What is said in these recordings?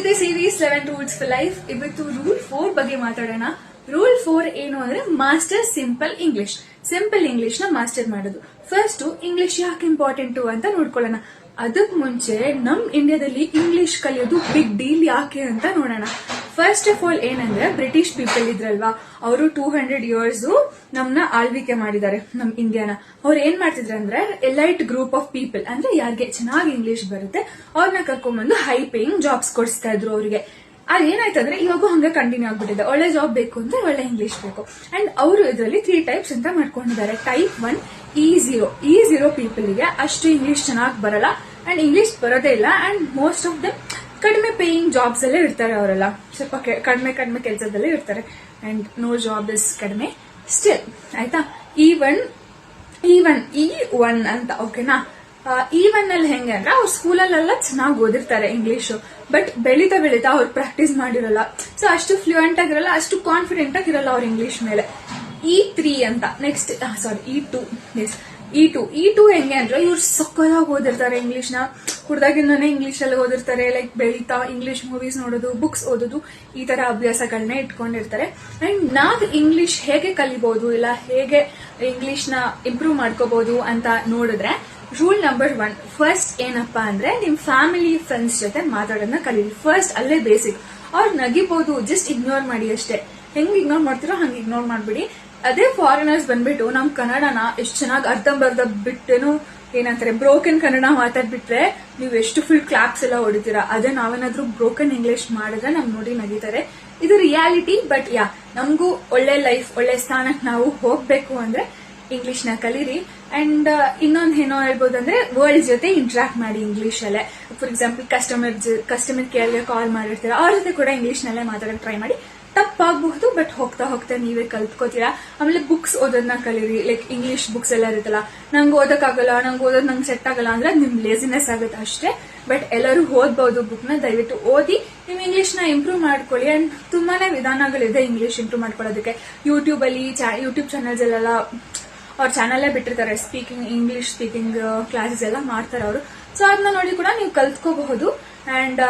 ಇದೆ series 11 rules for life. ಇವತ್ತು rule 4 ಬಗ್ಗೆ ಮಾತಾಡೋಣ. ರೂಲ್ 4 ಏನು ಅಂದ್ರೆ master simple English. Simple English ನ ಮಾಸ್ಟರ್ ಮಾಡೋದು. ಫಸ್ಟ್ ಇಂಗ್ಲಿಷ್ ಯಾಕೆ ಇಂಪಾರ್ಟೆಂಟ್ ಅಂತ ನೋಡ್ಕೊಳ್ಳೋಣ. ಅದಕ್ ಮುಂಚೆ ನಮ್ ಇಂಡಿಯಾದಲ್ಲಿ ಇಂಗ್ಲಿಷ್ ಕಲಿಯೋದು ಬಿಗ್ ಡೀಲ್ ಯಾಕೆ ಅಂತ ನೋಡೋಣ. ಫಸ್ಟ್ ಆಫ್ ಆಲ್ ಏನಂದ್ರೆ ಬ್ರಿಟಿಷ್ ಪೀಪಲ್ ಇದ್ರಲ್ವಾ, ಅವರು 200 years ನಮ್ನ ಆಳ್ವಿಕೆ ಮಾಡಿದ್ದಾರೆ ನಮ್ ಇಂಡಿಯಾನ. ಅವ್ರು ಏನ್ ಮಾಡ್ತಿದ್ರು ಅಂದ್ರೆ ಎಲೈಟ್ ಗ್ರೂಪ್ ಆಫ್ ಪೀಪಲ್, ಅಂದ್ರೆ ಯಾರಿಗೆ ಚೆನ್ನಾಗಿ ಇಂಗ್ಲಿಷ್ ಬರುತ್ತೆ ಅವ್ರನ್ನ ಕರ್ಕೊಂಡ್ಬಂದು ಹೈ ಪೇಯಿಂಗ್ ಜಾಬ್ಸ್ ಕೊಡಿಸ್ತಾ ಇದ್ರು ಅವ್ರಿಗೆ. ಅದೇನಾಯ್ತಂದ್ರೆ ಇವಾಗೂ ಹಂಗೆ ಕಂಟಿನ್ಯೂ ಆಗ್ಬಿಟ್ಟಿದೆ. ಒಳ್ಳೆ ಜಾಬ್ ಬೇಕು ಅಂದ್ರೆ ಒಳ್ಳೆ ಇಂಗ್ಲಿಷ್ ಬೇಕು. ಅಂಡ್ ಅವರು ಇದರಲ್ಲಿ 3 types ಅಂತ ಮಾಡ್ಕೊಂಡಿದ್ದಾರೆ. ಟೈಪ್ 1 E0 ಪೀಪಲ್ ಗೆ ಅಷ್ಟು ಇಂಗ್ಲಿಷ್ ಚೆನ್ನಾಗಿ ಬರಲ್ಲ ಅಂಡ್ ಇಂಗ್ಲಿಷ್ ಬರೋದೇ ಇಲ್ಲ. ಅಂಡ್ ಮೋಸ್ಟ್ ಆಫ್ ದಮ್ ಕಡಿಮೆ ಪೇಯಿಂಗ್ ಜಾಬ್ಸ್ ಅಲ್ಲೇ ಇರ್ತಾರೆ. ಅವರೆಲ್ಲ ಸ್ವಲ್ಪ ಕಡಿಮೆ ಕೆಲಸದಲ್ಲೇ ಇರ್ತಾರೆ. ಅಂಡ್ ನೋ ಜಾಬ್ ಇಸ್ ಕಡಿಮೆ ಸ್ಟಿಲ್. ಆಯ್ತಾ, E1 ಅಂತ ಓಕೆನಾ. E1 ಅಲ್ಲಿ ಹೆಂಗೆ ಅಂದ್ರೆ ಅವ್ರ ಸ್ಕೂಲಲ್ಲೆಲ್ಲ ಚೆನ್ನಾಗಿ ಓದಿರ್ತಾರೆ ಇಂಗ್ಲಿಷ್, ಬಟ್ ಬೆಳೀತಾ ಅವ್ರು ಪ್ರಾಕ್ಟೀಸ್ ಮಾಡಿರಲ್ಲ. ಸೊ ಅಷ್ಟು ಫ್ಲೂಯೆಂಟ್ ಆಗಿರಲ್ಲ, ಅಷ್ಟು ಕಾನ್ಫಿಡೆಂಟ್ ಆಗಿರಲ್ಲ ಅವ್ರ ಇಂಗ್ಲಿಷ್ ಮೇಲೆ. E3 ಅಂತ ನೆಕ್ಸ್ಟ್ E2 ಹೆಂಗೆ ಅಂದ್ರೆ ಇವ್ರು ಸಕ್ಕದಾಗಿ ಓದಿರ್ತಾರೆ ಇಂಗ್ಲಿಷ್ ನ. ಹುಡ್ದಾಗಿಂದಾನೆ ಇಂಗ್ಲಿಷ್ ಅಲ್ಲಿ ಓದಿರ್ತಾರೆ. ಲೈಕ್ ಬೆಳೀತಾ ಇಂಗ್ಲಿಷ್ ಮೂವೀಸ್ ನೋಡೋದು, ಬುಕ್ಸ್ ಓದೋದು, ಈ ತರ ಅಭ್ಯಾಸಗಳನ್ನ ಇಟ್ಕೊಂಡಿರ್ತಾರೆ. ಅಂಡ್ ನಾವ್ ಇಂಗ್ಲಿಷ್ ಹೇಗೆ ಕಲಿಬಹುದು, ಇಲ್ಲ ಹೇಗೆ ಇಂಗ್ಲಿಷ್ ನ ಇಂಪ್ರೂವ್ ಮಾಡ್ಕೋಬಹುದು ಅಂತ ನೋಡಿದ್ರೆ ರೂಲ್ ನಂಬರ್ 1 ಫಸ್ಟ್ ಏನಪ್ಪಾ ಅಂದ್ರೆ ನಿಮ್ ಫ್ಯಾಮಿಲಿ ಫ್ರೆಂಡ್ಸ್ ಜೊತೆ ಮಾತಾಡೋದನ್ನ ಕಲೀರಿ. ಫಸ್ಟ್ ಅಲ್ಲೇ ಬೇಸಿಕ್. ಅವ್ರು ನಗಿಬಹುದು, ಜಸ್ಟ್ ಇಗ್ನೋರ್ ಮಾಡಿ ಅಷ್ಟೇ. ಹೆಂಗ್ ಇಗ್ನೋರ್ ಮಾಡ್ತಿರೋ ಹಂಗೆ ಇಗ್ನೋರ್ ಮಾಡ್ಬಿಡಿ. ಅದೇ ಫಾರಿನರ್ಸ್ ಬಂದ್ಬಿಟ್ಟು ನಮ್ ಕನ್ನಡನ ಎಷ್ಟು ಚೆನ್ನಾಗಿ ಅರ್ಧಂಬರ್ಧ ಬಿಟ್ಟೇನು ಏನಂತಾರೆ ಬ್ರೋಕನ್ ಕನ್ನಡ ಮಾತಾಡ್ಬಿಟ್ರೆ ನೀವು ಎಷ್ಟು ಫುಲ್ ಕ್ಲಾಪ್ಸ್ ಎಲ್ಲ ಹೊಡಿತೀರಾ. ಅದೇ ನಾವೇನಾದ್ರೂ ಬ್ರೋಕನ್ ಇಂಗ್ಲಿಷ್ ಮಾಡಿದ್ರೆ ನಮ್ ನೋಡಿ ನಗೀತಾರೆ. ಇದು ರಿಯಾಲಿಟಿ. ಬಟ್ ನಮಗೂ ಒಳ್ಳೆ ಲೈಫ್, ಒಳ್ಳೆ ಸ್ಥಾನಕ್ಕೆ ನಾವು ಹೋಗ್ಬೇಕು ಅಂದ್ರೆ ಇಂಗ್ಲಿಷ್ ನ ಕಲೀರಿ. ಅಂಡ್ ಇನ್ನೊಂದ್ ಏನೋ ಹೇಳ್ಬೋದಂದ್ರೆ ವರ್ಲ್ಡ್ ಜೊತೆ ಇಂಟ್ರಾಕ್ಟ್ ಮಾಡಿ ಇಂಗ್ಲಿಷ್ ಅಲ್ಲೇ. ಫಾರ್ ಎಕ್ಸಾಂಪಲ್ ಕಸ್ಟಮರ್ ಕೇರ್ಗೆ ಕಾಲ್ ಮಾಡಿರ್ತೀರಾ, ಅವ್ರ ಜೊತೆ ಕೂಡ ಇಂಗ್ಲಿಷ್ ನಲ್ಲೇ ಮಾತಾಡಕ್ ಟ್ರೈ ಮಾಡಿ. ತಪ್ಪಾಗಬಹುದು, ಬಟ್ ಹೋಗ್ತಾ ನೀವೇ ಕಲ್ತ್ಕೋತೀರಾ. ಆಮೇಲೆ ಬುಕ್ಸ್ ಓದೋದನ್ನ ಕಲೀರಿ. ಲೈಕ್ ಇಂಗ್ಲಿಷ್ ಬುಕ್ಸ್ ಎಲ್ಲ ಇರುತ್ತಲ್ಲ, ನಂಗೆ ಓದಕ್ಕಾಗಲ್ಲ, ನಂಗೆ ಓದೋದ್ ನಂಗೆ ಸೆಟ್ ಆಗಲ್ಲ ಅಂದ್ರೆ ನಿಮ್ ಲೇಸಿನೆಸ್ ಆಗುತ್ತೆ ಅಷ್ಟೇ. ಬಟ್ ಎಲ್ಲರೂ ಓದ್ಬಹುದು ಬುಕ್ ನ. ದಯವಿಟ್ಟು ಓದಿ ನಿಮ್ ಇಂಗ್ಲಿಷ್ ನ ಇಂಪ್ರೂವ್ ಮಾಡ್ಕೊಳ್ಳಿ. ಅಂಡ್ ತುಂಬಾನೇ ವಿಧಾನಗಳಿದೆ ಇಂಗ್ಲಿಷ್ ಇಂಪ್ರೂವ್ ಮಾಡ್ಕೊಳ್ಳೋದಕ್ಕೆ. ಯೂಟ್ಯೂಬ್ ಚಾನಲ್ಸ್ ಅಲ್ಲೆಲ್ಲ ಅವ್ರ ಚಾನಲ್ಲೇ ಬಿಟ್ಟಿರ್ತಾರೆ, ಇಂಗ್ಲಿಷ್ ಸ್ಪೀಕಿಂಗ್ ಕ್ಲಾಸಸ್ ಎಲ್ಲ ಮಾಡ್ತಾರೆ ಅವರು. ಸೊ ಅದನ್ನ ನೋಡಿ ಕೂಡ ನೀವು ಕಲ್ತ್ಕೋಬಹುದು. ಅಂಡ್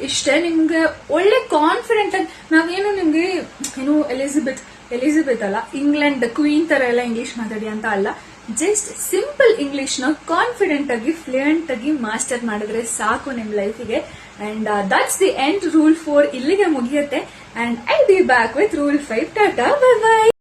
ಇಷ್ಟೇ, ನಿಮ್ಗೆ ಒಳ್ಳೆ ಕಾನ್ಫಿಡೆಂಟ್ ಆಗಿ ನಾವೇನು ನಿಮ್ಗೆ ಏನು ಎಲಿಜಬೆತ್ ಅಲ್ಲ, ಇಂಗ್ಲೆಂಡ್ ಕ್ವೀನ್ ತರ ಎಲ್ಲ ಇಂಗ್ಲಿಷ್ ಮಾತಾಡಿ ಅಂತ ಅಲ್ಲ. ಜಸ್ಟ್ ಸಿಂಪಲ್ ಇಂಗ್ಲಿಷ್ ನ ಕಾನ್ಫಿಡೆಂಟ್ ಆಗಿ ಫ್ಲೂಯೆಂಟ್ ಆಗಿ ಮಾಸ್ಟರ್ ಮಾಡಿದ್ರೆ ಸಾಕು ನಿಮ್ ಲೈಫಿಗೆ. And that's the end. Rule 4 ಇಲ್ಲಿಗೆ ಮುಗಿಯುತ್ತೆ. And I be back with rule 5. Tata, bye by.